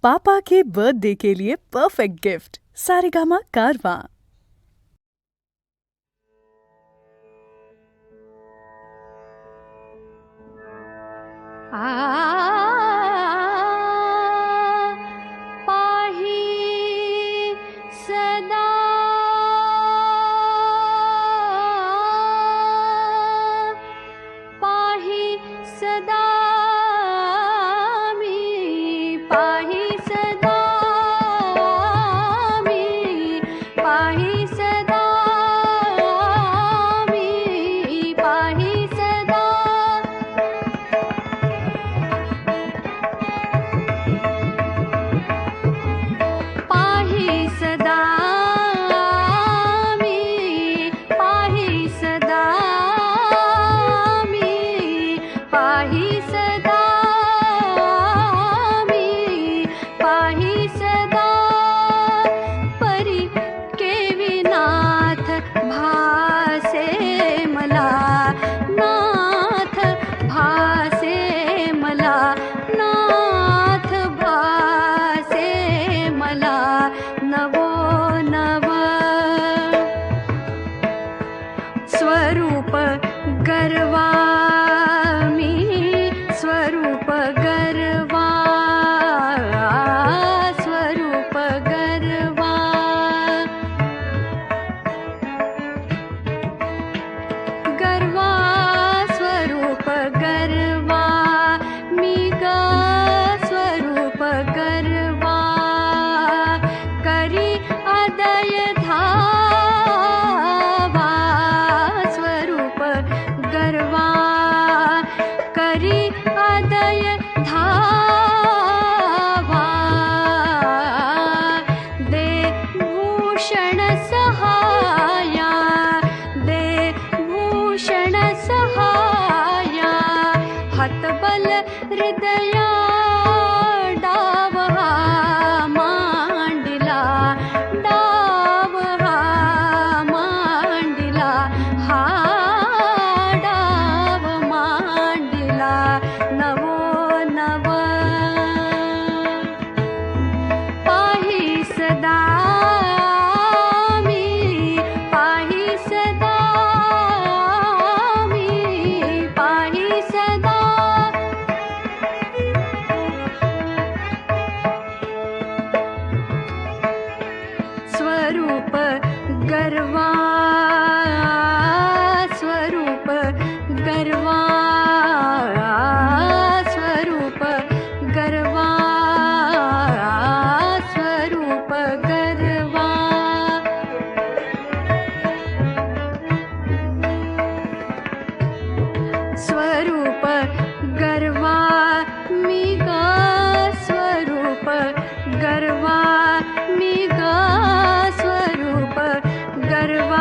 पापा के birthday के लिए perfect gift Saregama कारवां। पाही सदा पाही सदा मी पाही सदा मी पाही सदा मी पाही सदा पाही सदा मी पाही सदा मी पाही सदा मी पाही सदा परी केविनाथ भासे मला नाथ भासे मला नाथ भासे मला नवो नव स्वरूप गर्वा मी स्वरूप गर्वा स्वरूप गर्वा गर्वा स्वरूप गर्वा मी ग स्वरूप गर्वा करी अदय धावा स्वरूप गर्वा करी अदय धावा दे भूषण सहाया दे भूषण सहाया हतबल हृदया डाव हा मांडिला डाव हा मांडिला हा डाव मांडिला नवो नव पाही सदा मी पाही सदा मी पाही सदा स्वरूप गर्वा स्वरूप गर्वा स्वरूप गर्वा स्वरूप गर्वा स्वरूप गर्वा मी ग स्वरूप गर्वा मी ग स्वरूप गर्वा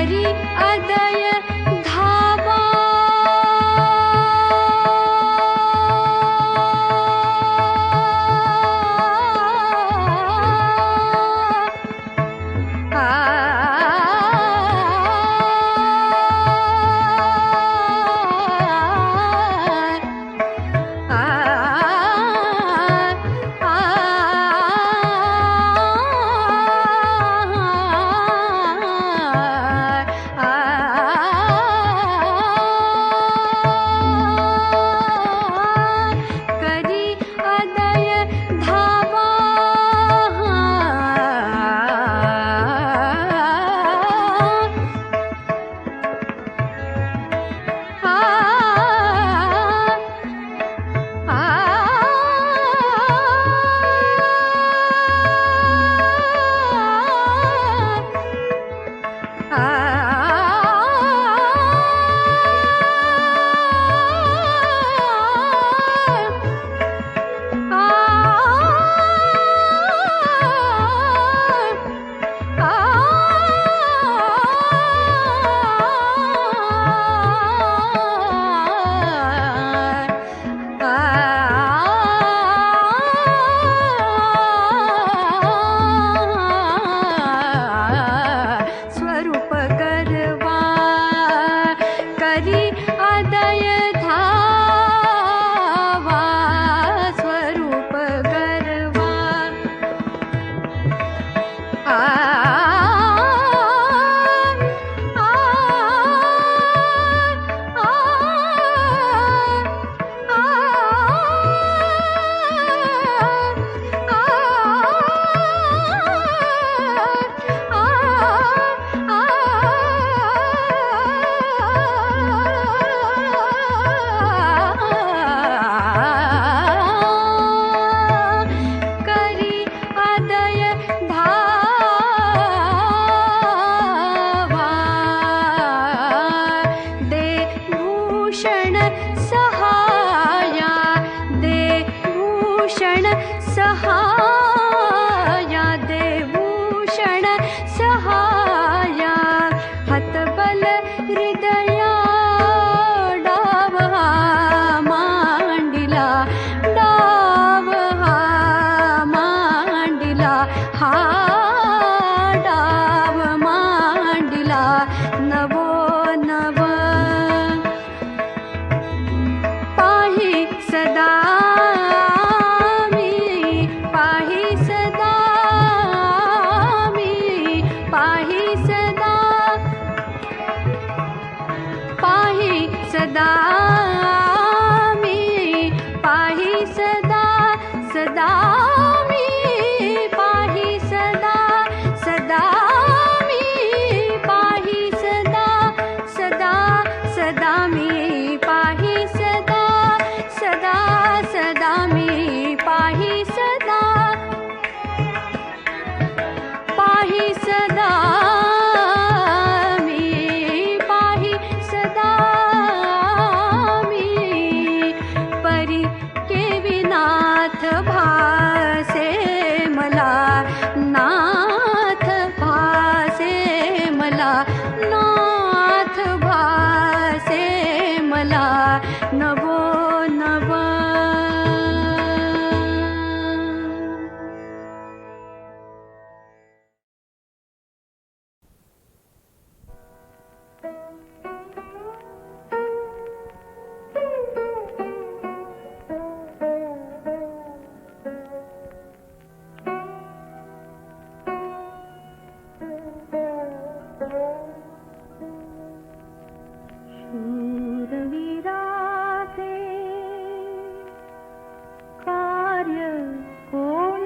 करी अदय धावा सदा मी पाही सदा सदा मी पाही सदा सदा मी पाही सदा सदा सदा मी पाही सदा सदा सदा मी पाही सदा पाही सदा भासे मला नाथ भासे मला नाथ भासे मला नवो नव शूरवीराचे कार्य कोण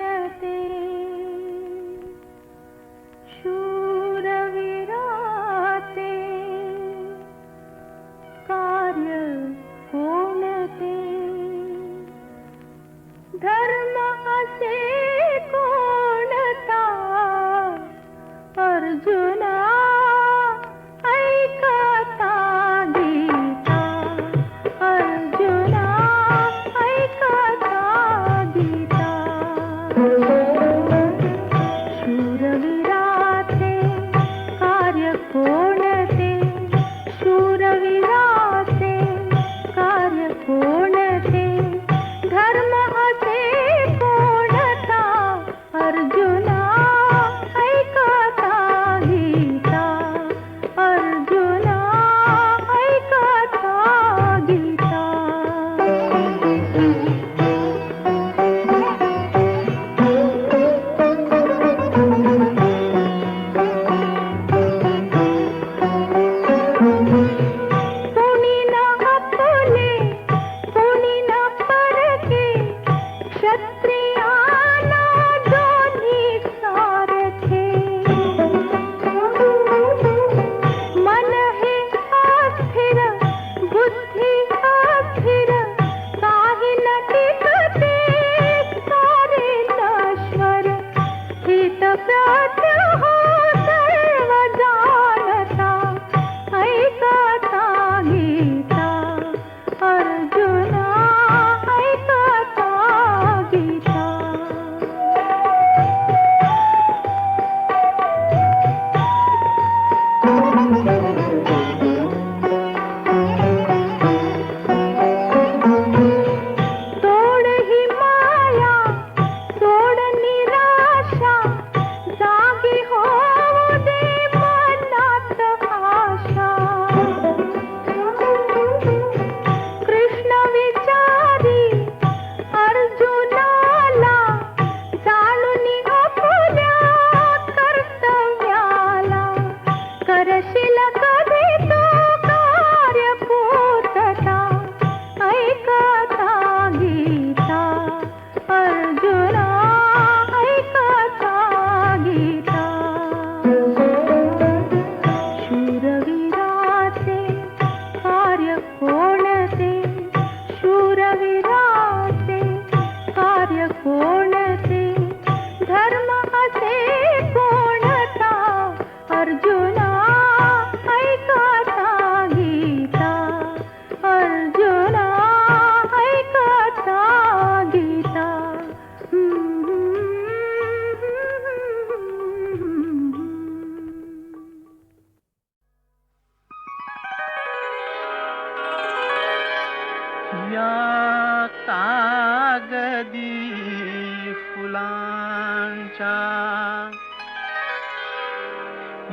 फुलांच्या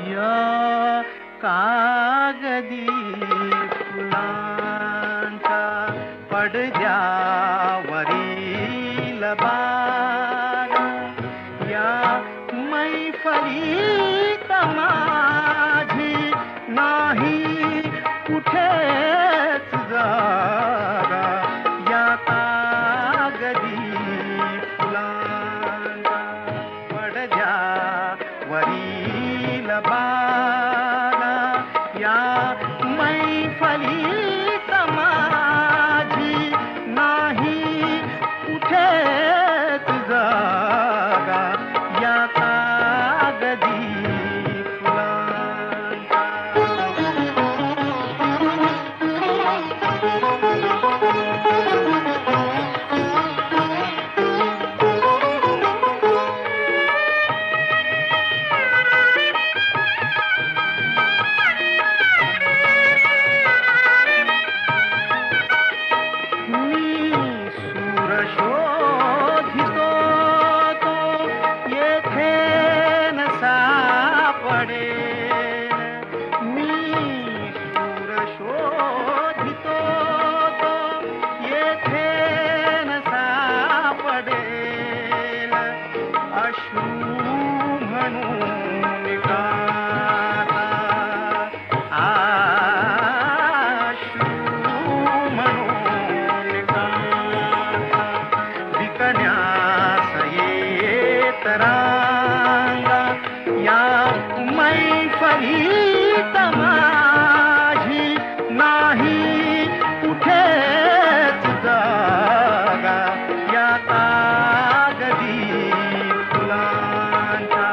या कागदी फुलांच्या पडद्यावरील बाग या मैफलीत माझी नाही कुठेच जागा या कागदी फुलांच्या पडद्यावरील बागा या मैफलीत माझी नाही कुठेच जागा या कागदी शोधितो तो येथे न सापडेल मी सूर शोधितो तो येथे न सापडेल अश्रू म्हणून गाता अश्रू म्हणून गाता विकण्यास येत रांगा या मैफलीत माझी नाही कुठेच जागा या कागदी फुलांच्या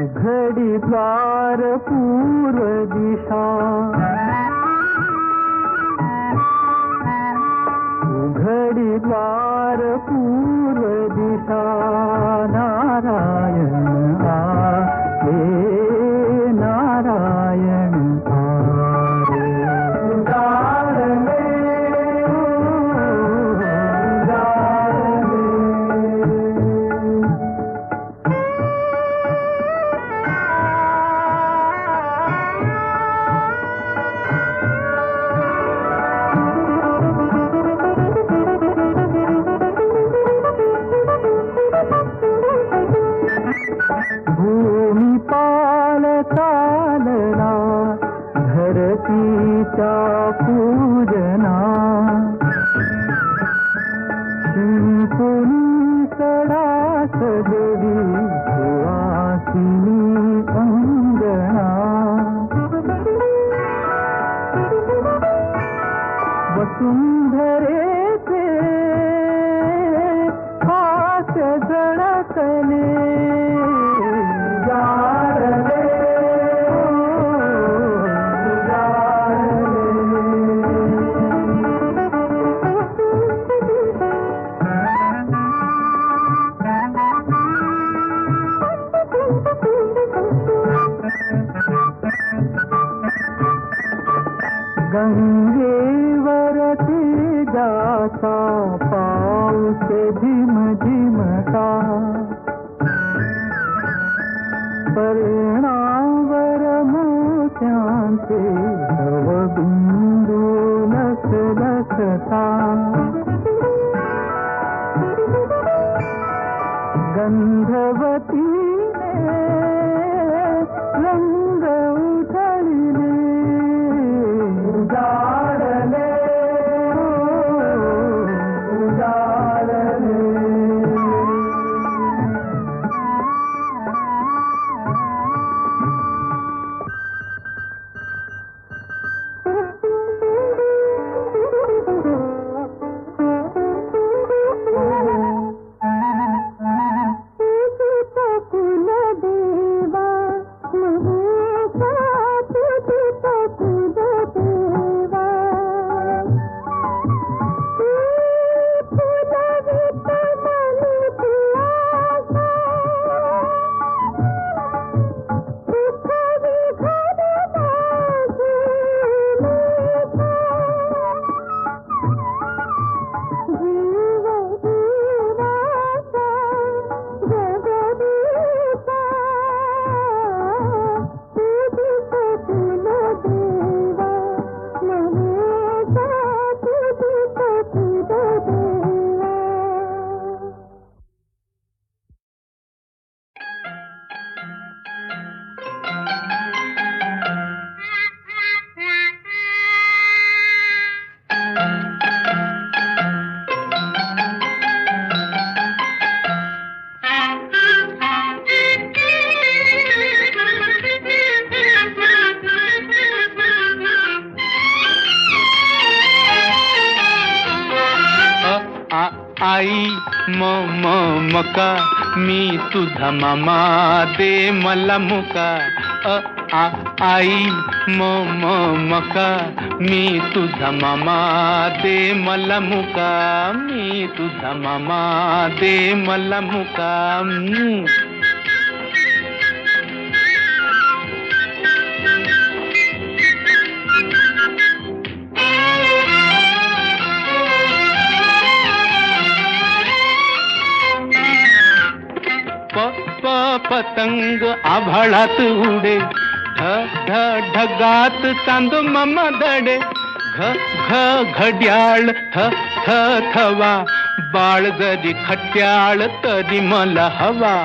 उघडी द्वार पूर्व दिशा, उघडी द्वार पूर्व दिशा, नारायण आले, नारायण आले. उजाडले, चालना धरतीच्या पूजना, शिंपुनी सडा सजवी सुवासिनी अंगणा, वसुंधरेचे हास्य झळकले, गंगेवरती जाता पाऊस झिम झिमता, पर्णावर मोत्यांचे नवबिंदू लखलखता, गंधवतीने रंग उधळले, उजाडले, उजाडले. आई मका, मी तुझा मामा, दे मला मुका. आई मका, मी तुझा मामा, दे मला मुका, मी तुझा मामा, दे मला मुका. पतंग आभाळात उडे, ढगात चांदो मम दडे, घड्याळ थवा, बाळ जरी खट्याळ तरी मला हवा,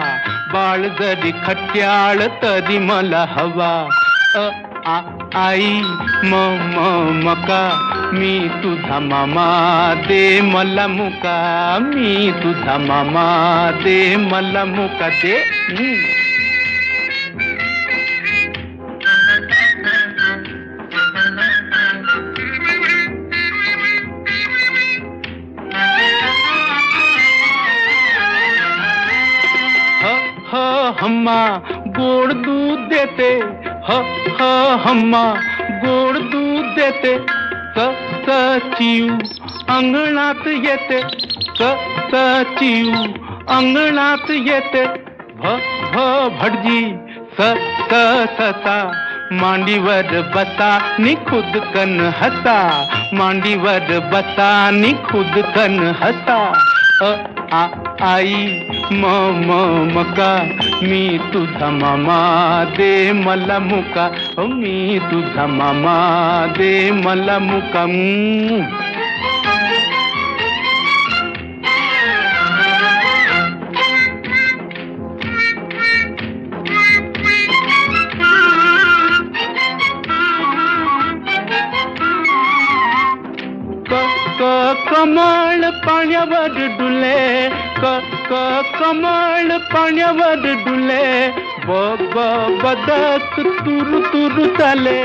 बाळ जरी खट्याळ तरी मला हवा. आई मका, मी तुझा मामा, दे मला मुका, मी तुझा मामा, दे मला मुका. दे हम्मा गोड दूध देते, ह हम्मा गोड दूध देते. चिऊ अंगणात येते, चिऊ अंगणात येते. भटजी ससा मांडीवर बसा नि खुद कन हसा, मांडीवर बसा नि खुद कन हसा. आई मका मी तुझा मामा दे मला मुका, मी तुझा मामा दे मला मुका. कमळ पाण्यावर डुले, कमळ पाण्यावर डुले. बदक तुर तुर चाले,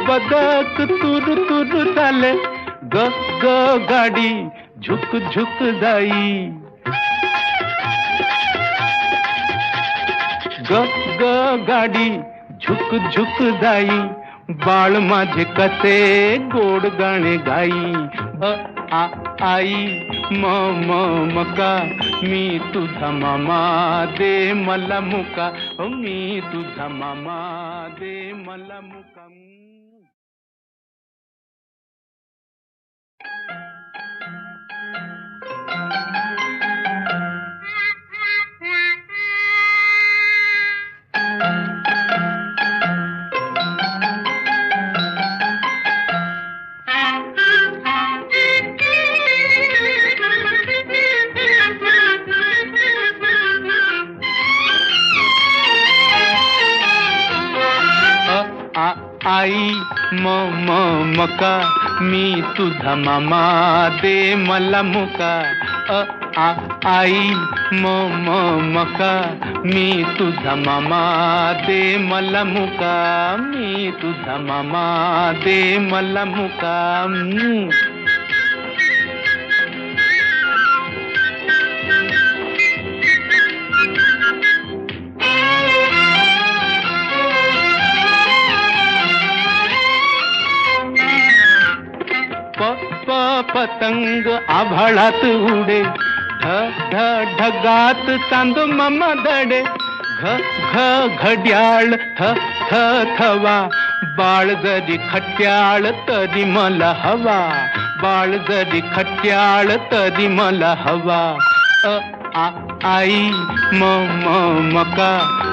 बदक तुर तुर चाले. गाडी झुक झुक जाई, गाडी झुक झुक जाई. बाळ माझे कसे गोड गाणे गाई. आई मका मी तुझा मामा दे मला मुका, मी तुझा मामा दे मला मुका. आई मका मी तुझा मामा दे मला मुका. आई मका मी तुझा मामा दे मला मुका, मी तुझा मामा दे मला मुका. पतंग आभाळात उडे, ढगात चांदो मामा दडे. घड्याळ थवा, बाळ जरी खट्याळ तरी मला हवा, बाळ जरी खट्याळ तरी मला हवा. आई मका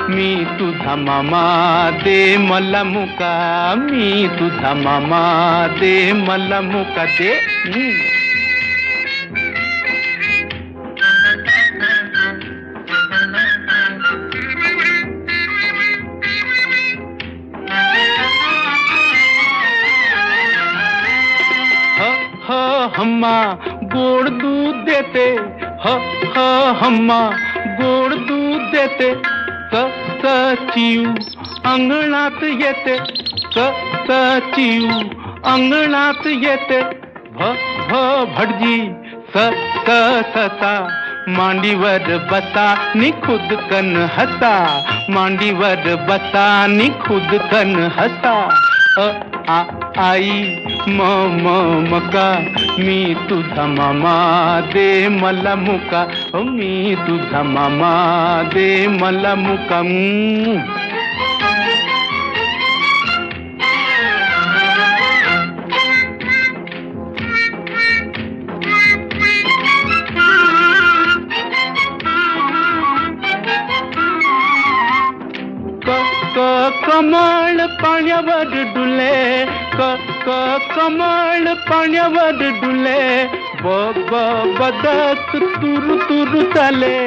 मी तुझा मामा दे मला मुका, मी तुझा मामा दे मला मुका. दे हम्मा गोड दूध देते, हम्मा गोड दूध देते. चिऊ अंगणात येते, चिऊ अंगणात येते. भटजी ससा मांडीवर बसा नि खुद कन हसा, मांडीवर बसा नि खुद कन हसा. आई मका मी तुझा मामा दे मला मुका, मी तुझा मामा दे मला मुका. कमळ पाण्यावर डुले, कमळ पाण्यावर डुले. बदक तुर तुर चाले,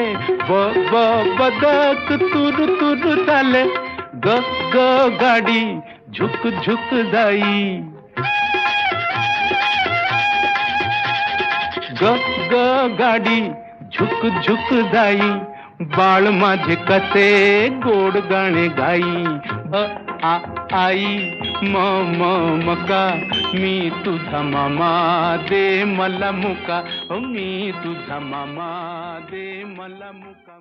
बदक तुर तुर चाले. गाडी झुक झुक जाई, गाडी झुक झुक जाई. बाळ माझे कसे गोड गाणे गाई. आई मका मी तुझा मामा दे मला मुका, मी तुझा मामा दे मला मुका.